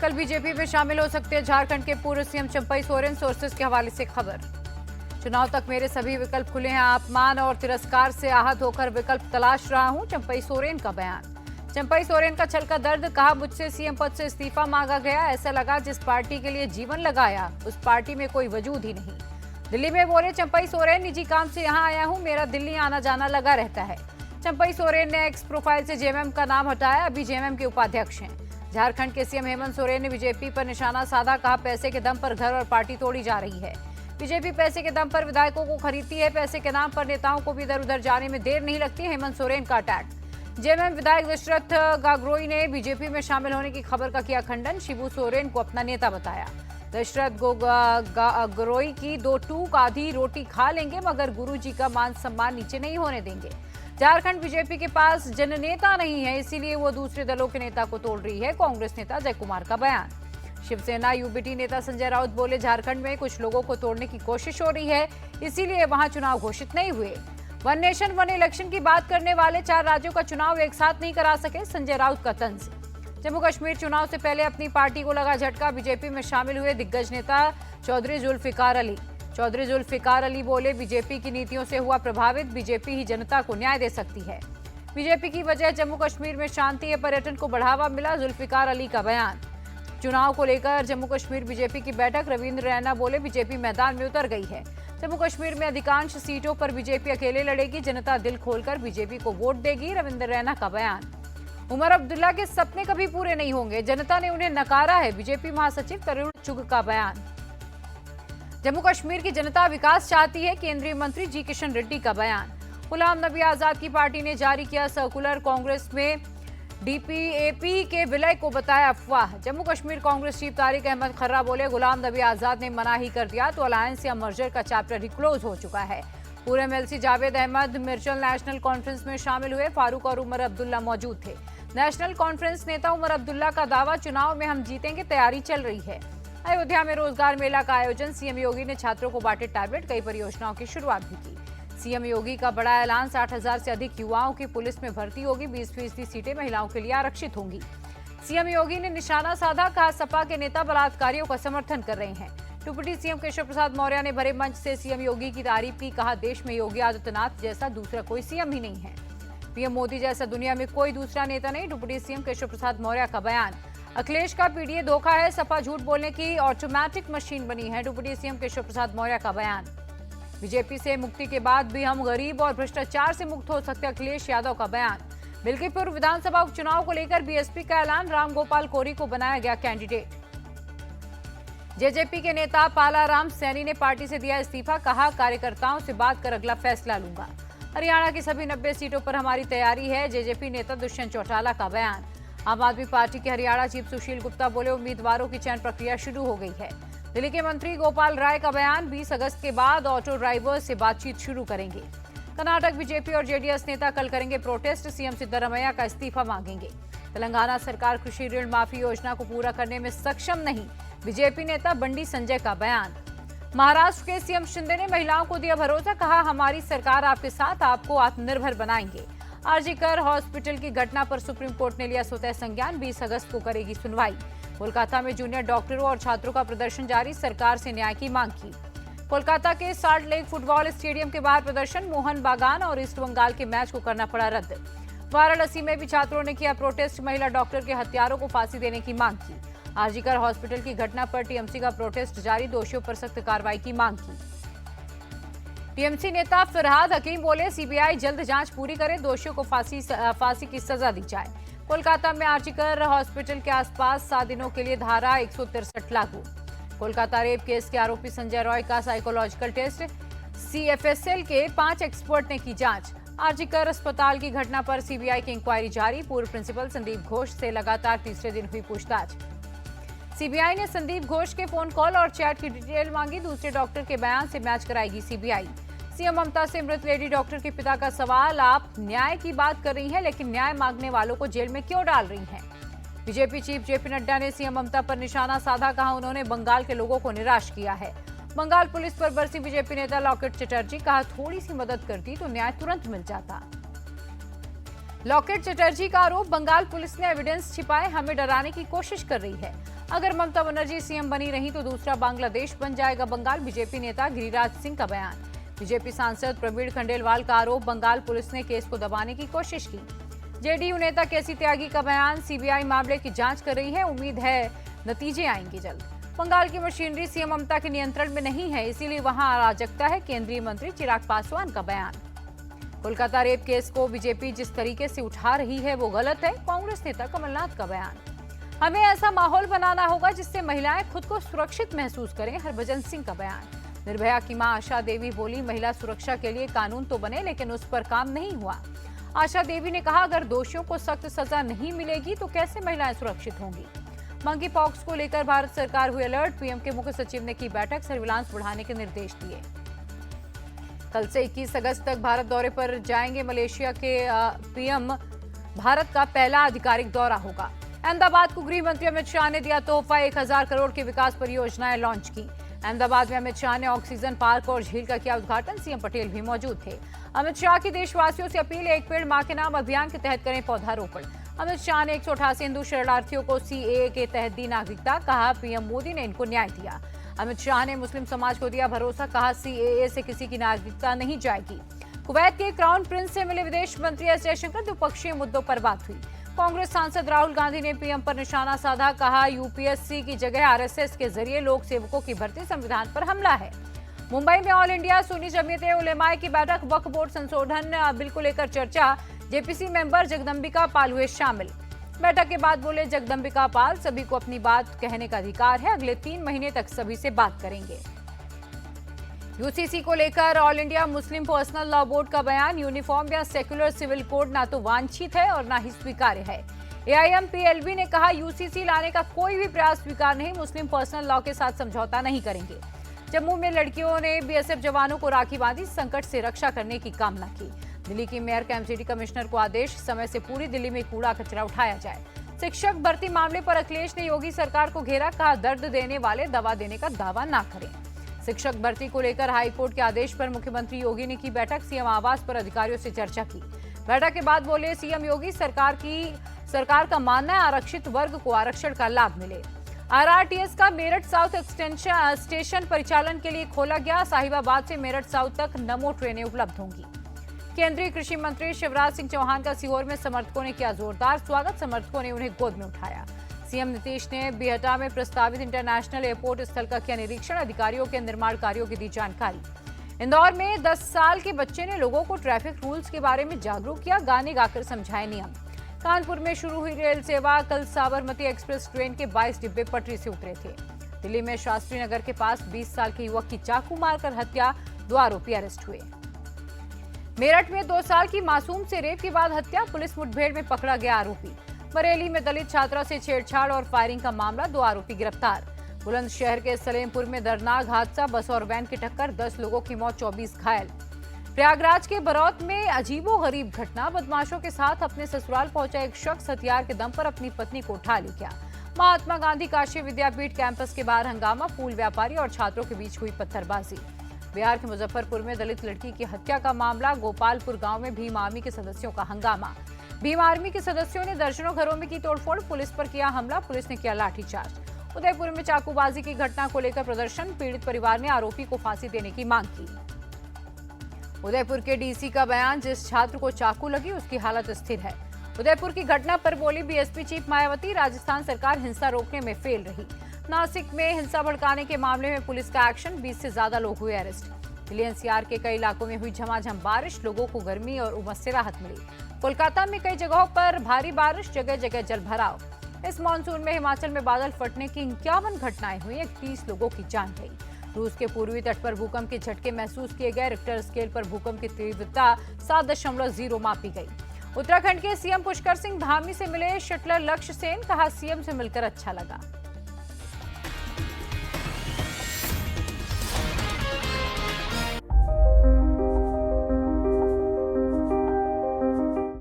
कल बीजेपी में शामिल हो सकते हैं झारखंड के पूर्व सीएम चंपई सोरेन। सोर्सेस के हवाले से खबर। चुनाव तक मेरे सभी विकल्प खुले हैं, अपमान और तिरस्कार से आहत होकर विकल्प तलाश रहा हूं, चंपई सोरेन का बयान। चंपई सोरेन का छलका दर्द, कहा मुझसे सीएम पद से इस्तीफा मांगा गया, ऐसा लगा जिस पार्टी के लिए जीवन लगाया उस पार्टी में कोई वजूद ही नहीं। दिल्ली में बोले चंपई सोरेन, निजी काम से यहाँ आया हूँ, मेरा दिल्ली आना जाना लगा रहता है। चंपई सोरेन ने एक्स प्रोफाइल से जेएमएम का नाम हटाया, अभी जेएमएम के उपाध्यक्ष हैं। झारखंड के सीएम हेमंत सोरेन ने बीजेपी पर निशाना साधा, कहा पैसे के दम पर घर और पार्टी तोड़ी जा रही है। बीजेपी पैसे के दम पर विधायकों को खरीदती है, पैसे के नाम पर नेताओं को भी इधर उधर जाने में देर नहीं लगती। हेमंत सोरेन का अटैक। जेएमएम विधायक दशरथ गागरोई ने बीजेपी में शामिल होने की खबर का किया खंडन, शिबू सोरेन को अपना नेता बताया। दशरथ गागरोई की 2 टूक आधी रोटी खा लेंगे मगर गुरुजी का मान सम्मान नीचे नहीं होने देंगे। झारखंड बीजेपी के पास जननेता नहीं है, इसीलिए वो दूसरे दलों के नेता को तोड़ रही है, कांग्रेस नेता जय कुमार का बयान। शिवसेना यूबीटी नेता संजय राउत बोले झारखंड में कुछ लोगों को तोड़ने की कोशिश हो रही है, इसीलिए वहां चुनाव घोषित नहीं हुए। वन नेशन वन इलेक्शन की बात करने वाले 4 राज्यों का चुनाव एक साथ नहीं करा सके, संजय राउत का तंज। जम्मू कश्मीर चुनाव से पहले अपनी पार्टी को लगा झटका, बीजेपी में शामिल हुए दिग्गज नेता चौधरी जुल्फिकार अली। चौधरी जुल्फिकार अली बोले बीजेपी की नीतियों से हुआ प्रभावित, बीजेपी ही जनता को न्याय दे सकती है। बीजेपी की वजह जम्मू कश्मीर में शांति है, पर्यटन को बढ़ावा मिला, जुल्फिकार अली का बयान। चुनाव को लेकर जम्मू कश्मीर बीजेपी की बैठक, रविंद्र रैना बोले बीजेपी मैदान में उतर गई है। जम्मू कश्मीर में अधिकांश सीटों पर बीजेपी अकेले लड़ेगी, जनता दिल खोलकर बीजेपी को वोट देगी, रविंद्र रैना का बयान। उमर अब्दुल्ला के सपने कभी पूरे नहीं होंगे, जनता ने उन्हें नकारा है, बीजेपी महासचिव तरुण चुग का बयान। जम्मू कश्मीर की जनता विकास चाहती है, केंद्रीय मंत्री जी किशन रेड्डी का बयान। गुलाम नबी आजाद की पार्टी ने जारी किया सर्कुलर, कांग्रेस में डीपीएपी के विलय को बताया अफवाह। जम्मू कश्मीर कांग्रेस चीफ तारिक अहमद खर्रा बोले गुलाम नबी आजाद ने मना ही कर दिया तो अलायंस या मर्जर का चैप्टर ही क्लोज हो चुका है। पूरे MLC Javed Ahmad मिर्चल national conference में शामिल हुए, फारूक और उमर अब्दुल्ला मौजूद थे। नेशनल कॉन्फ्रेंस नेता उमर अब्दुल्ला का दावा, चुनाव में हम जीतेंगे, तैयारी चल रही है। अयोध्या में रोजगार मेला का आयोजन, सीएम योगी ने छात्रों को बांटे टैबलेट, कई परियोजनाओं की शुरुआत भी की। सीएम योगी का बड़ा ऐलान, 60,000 से अधिक युवाओं की पुलिस में भर्ती होगी, 20% सीटें महिलाओं के लिए आरक्षित होंगी। सीएम योगी ने निशाना साधा, कहा सपा के नेता बलात्कारियों का समर्थन कर रहे हैं। डिप्टी सीएम केशव प्रसाद मौर्य ने भरे मंच से सीएम योगी की तारीफ की, कहा देश में योगी आदित्यनाथ जैसा दूसरा कोई सीएम ही नहीं है, पीएम मोदी जैसा दुनिया में कोई दूसरा नेता नहीं। डिप्टी सीएम केशव प्रसाद मौर्य का बयान। अखिलेश का पीडीए धोखा है, सपा झूठ बोलने की ऑटोमेटिक मशीन बनी है, डिप्टी सीएम केशव प्रसाद मौर्य का बयान। बीजेपी से मुक्ति के बाद भी हम गरीब और भ्रष्टाचार से मुक्त हो सकते, अखिलेश यादव का बयान। बिल्किपुर विधानसभा उपचुनाव को लेकर बीएसपी का ऐलान, रामगोपाल कोरी को बनाया गया कैंडिडेट। जेजेपी के नेता पालाराम सैनी ने पार्टी से दिया इस्तीफा, कहा कार्यकर्ताओं से बात कर अगला फैसला लूंगा। हरियाणा की सभी 90 सीटों पर हमारी तैयारी है, जेजेपी नेता दुष्यंत चौटाला का बयान। आम आदमी पार्टी के हरियाणा चीफ सुशील गुप्ता बोले उम्मीदवारों की चयन प्रक्रिया शुरू हो गई है। दिल्ली के मंत्री गोपाल राय का बयान, 20 अगस्त के बाद ऑटो ड्राइवर्स से बातचीत शुरू करेंगे। कर्नाटक बीजेपी और जेडीएस नेता कल करेंगे प्रोटेस्ट, सीएम सिद्धरामैया का इस्तीफा मांगेंगे। तेलंगाना सरकार कृषि ऋण माफी योजना को पूरा करने में सक्षम नहीं, बीजेपी नेता बंडी संजय का बयान। महाराष्ट्र के सीएम शिंदे ने महिलाओं को दिया भरोसा, कहा हमारी सरकार आपके साथ, आपको आत्मनिर्भर बनाएंगे। आरजीकर हॉस्पिटल की घटना पर सुप्रीम कोर्ट ने लिया स्वतः संज्ञान, 20 अगस्त को करेगी सुनवाई। कोलकाता में जूनियर डॉक्टरों और छात्रों का प्रदर्शन जारी, सरकार से न्याय की मांग की। कोलकाता के साल्ट लेक फुटबॉल स्टेडियम के बाहर प्रदर्शन, मोहन बागान और ईस्ट बंगाल के मैच को करना पड़ा रद्द। वाराणसी में भी छात्रों ने किया प्रोटेस्ट, महिला डॉक्टर के हत्यारों को फांसी देने की मांग की। आरजीकर हॉस्पिटल की घटना पर टीएमसी का प्रोटेस्ट जारी, दोषियों पर सख्त कार्रवाई की मांग की। टीएमसी नेता फरहाद हकीम बोले सीबीआई जल्द जांच पूरी करे, दोषियों को फांसी की सजा दी जाए। कोलकाता में आरजीकर हॉस्पिटल के आसपास 7 दिनों के लिए धारा 163 लागू। कोलकाता रेप केस के आरोपी संजय रॉय का साइकोलॉजिकल टेस्ट, सीएफएसएल के 5 एक्सपर्ट ने की जांच। आरजीकर अस्पताल की घटना पर सीबीआई की इंक्वायरी जारी, पूर्व प्रिंसिपल संदीप घोष से लगातार तीसरे दिन हुई पूछताछ। सीबीआई ने संदीप घोष के फोन कॉल और चैट की डिटेल मांगी, दूसरे डॉक्टर के बयान से मैच कराएगी सीबीआई। सीएम ममता से मृत लेडी डॉक्टर के पिता का सवाल, आप न्याय की बात कर रही हैं लेकिन न्याय मांगने वालों को जेल में क्यों डाल रही हैं? बीजेपी चीफ जेपी नड्डा ने सीएम ममता पर निशाना साधा, कहा उन्होंने बंगाल के लोगों को निराश किया है। बंगाल पुलिस पर बरसी बीजेपी नेता लॉकेट चटर्जी, कहा थोड़ी सी मदद करती तो न्याय तुरंत मिल जाता। लॉकेट चटर्जी का आरोप, बंगाल पुलिस ने एविडेंस छिपाए, हमें डराने की कोशिश कर रही है। अगर ममता बनर्जी सीएम बनी रही तो दूसरा बांग्लादेश बन जाएगा बंगाल, बीजेपी नेता गिरिराज सिंह का बयान। बीजेपी सांसद प्रवीण खंडेलवाल का आरोप, बंगाल पुलिस ने केस को दबाने की कोशिश की। जेडीयू नेता केसी त्यागी का बयान, सीबीआई मामले की जांच कर रही है, उम्मीद है नतीजे आएंगे जल्द। बंगाल की मशीनरी सीएम ममता के नियंत्रण में नहीं है, इसीलिए वहां अराजकता है, केंद्रीय मंत्री चिराग पासवान का बयान। कोलकाता रेप केस को बीजेपी जिस तरीके से उठा रही है वो गलत है, कांग्रेस नेता कमलनाथ का बयान। हमें ऐसा माहौल बनाना होगा जिससे महिलाएं खुद को सुरक्षित महसूस करें, हरभजन सिंह का बयान। निर्भया की मां आशा देवी बोली, महिला सुरक्षा के लिए कानून तो बने लेकिन उस पर काम नहीं हुआ। आशा देवी ने कहा, अगर दोषियों को सख्त सजा नहीं मिलेगी तो कैसे महिलाएं सुरक्षित होंगी। मंकी पॉक्स को लेकर भारत सरकार हुई अलर्ट, पीएम के मुख्य सचिव ने की बैठक, सर्विलांस बढ़ाने के निर्देश दिए। कल से 21 अगस्त तक भारत दौरे पर जाएंगे मलेशिया के पीएम, भारत का पहला आधिकारिक दौरा होगा। अहमदाबाद को गृह मंत्री अमित शाह ने दिया तोहफा, 1000 करोड़ की विकास परियोजनाएं लॉन्च की। अहमदाबाद में अमित शाह ने ऑक्सीजन पार्क और झील का किया उद्घाटन, सीएम पटेल भी मौजूद थे। अमित शाह की देशवासियों से अपील, एक पेड़ मां के नाम अभियान के तहत करें पौधारोपण। अमित शाह ने 188 हिंदू शरणार्थियों को सीएए के तहत दी नागरिकता, कहा पीएम मोदी ने इनको न्याय दिया। अमित शाह ने मुस्लिम समाज को दिया भरोसा, कहा सीएए से किसी की नागरिकता नहीं जाएगी। कुवैत के क्राउन प्रिंस से मिले विदेश मंत्री एस जयशंकर, द्विपक्षीय मुद्दों पर बात हुई। कांग्रेस सांसद राहुल गांधी ने पीएम पर निशाना साधा, कहा यूपीएससी की जगह आरएसएस के जरिए लोक सेवकों की भर्ती संविधान पर हमला है। मुंबई में ऑल इंडिया सुन्नी जमीयत उलेमा की बैठक, वक्फ बोर्ड संशोधन बिल को लेकर चर्चा, जेपीसी मेंबर जगदंबिका पाल हुए शामिल। बैठक के बाद बोले जगदंबिका पाल, सभी को अपनी बात कहने का अधिकार है, अगले 3 महीने तक सभी से बात करेंगे। यूसीसी को लेकर all India Muslim personal law board का बयान, यूनिफॉर्म या सेक्युलर सिविल कोड ना तो वांछित है और ना ही स्वीकार्य है। एआईएमपीएलबी ने कहा, यूसीसी लाने का कोई भी प्रयास स्वीकार नहीं, मुस्लिम पर्सनल लॉ के साथ समझौता नहीं करेंगे। जम्मू में लड़कियों ने बीएसएफ जवानों को राखी बांधी, संकट से रक्षा करने की कामना की। दिल्ली की मेयर का एमसीडी कमिश्नर को आदेश, समय से पूरी दिल्ली में कूड़ा कचरा उठाया जाए। शिक्षक भर्ती मामले पर अखिलेश ने योगी सरकार को घेरा, कहा दर्द देने वाले दवा देने का दावा ना करें। शिक्षक भर्ती को लेकर हाईकोर्ट के आदेश पर मुख्यमंत्री योगी ने की बैठक, सीएम आवास पर अधिकारियों से चर्चा की। बैठक के बाद बोले सीएम योगी, सरकार का मानना है आरक्षित वर्ग को आरक्षण का लाभ मिले। आरआरटीएस का मेरठ साउथ एक्सटेंशन स्टेशन परिचालन के लिए खोला गया, साहिबाबाद से मेरठ साउथ तक नमो ट्रेनें उपलब्ध होंगी। केंद्रीय कृषि मंत्री शिवराज सिंह चौहान का सीहोर में समर्थकों ने किया जोरदार स्वागत, समर्थकों ने उन्हें गोद में उठाया। सीएम नीतीश ने बिहटा में प्रस्तावित इंटरनेशनल एयरपोर्ट स्थल का किया निरीक्षण, अधिकारियों के निर्माण कार्यों की दी जानकारी। इंदौर में 10 साल के बच्चे ने लोगों को ट्रैफिक रूल्स के बारे में जागरूक किया, गाने गाकर समझाए नियम। कानपुर में शुरू हुई रेल सेवा, कल साबरमती एक्सप्रेस ट्रेन के 22 डिब्बे पटरी से उतरे थे। दिल्ली में शास्त्री नगर के पास 20 साल के युवक की चाकू मारकर हत्या, 2 आरोपी अरेस्ट हुए। मेरठ में 2 साल की मासूम से रेप के बाद हत्या, पुलिस मुठभेड़ में पकड़ा गया आरोपी। बरेली में दलित छात्रा से छेड़छाड़ और फायरिंग का मामला, 2 आरोपी गिरफ्तार। बुलंदशहर के सलेमपुर में दर्दनाक हादसा, बस और वैन की टक्कर, 10 लोगों की मौत, 24 घायल। प्रयागराज के बरौत में अजीबोगरीब घटना, बदमाशों के साथ अपने ससुराल पहुंचा एक शख्स हथियार के दम पर अपनी पत्नी को उठा ले गया। महात्मा गांधी काशी विद्यापीठ कैंपस के बाहर हंगामा, फूल व्यापारी और छात्रों के बीच हुई पत्थरबाजी। बिहार के मुजफ्फरपुर में दलित लड़की की हत्या का मामला, गोपालपुर गांव में भीम आर्मी के सदस्यों का हंगामा। भीम आर्मी के सदस्यों ने दर्जनों घरों में की तोड़फोड़, पुलिस पर किया हमला, पुलिस ने किया लाठीचार्ज। उदयपुर में चाकूबाजी की घटना को लेकर प्रदर्शन, पीड़ित परिवार ने आरोपी को फांसी देने की मांग की। उदयपुर के डीसी का बयान, जिस छात्र को चाकू लगी उसकी हालत स्थिर है। उदयपुर की घटना पर बोली बीएसपी चीफ मायावती, राजस्थान सरकार हिंसा रोकने में फेल रही। नासिक में हिंसा भड़काने के मामले में पुलिस का एक्शन, 20 से ज्यादा लोग हुए अरेस्ट। दिल्ली एनसीआर के कई इलाकों में हुई झमाझम बारिश, लोगों को गर्मी और उमस से राहत मिली। कोलकाता में कई जगहों पर भारी बारिश, जगह जगह जलभराव। इस मानसून में हिमाचल में बादल फटने की 51 घटनाएं हुई, 31 लोगों की जान गई। रूस के पूर्वी तट पर भूकंप के झटके महसूस किए गए, रिक्टर स्केल पर भूकंप की तीव्रता 7.0 मापी गई। उत्तराखंड के सीएम पुष्कर सिंह धामी से मिले शटलर लक्ष्य सेन, कहा सीएम से मिलकर अच्छा लगा।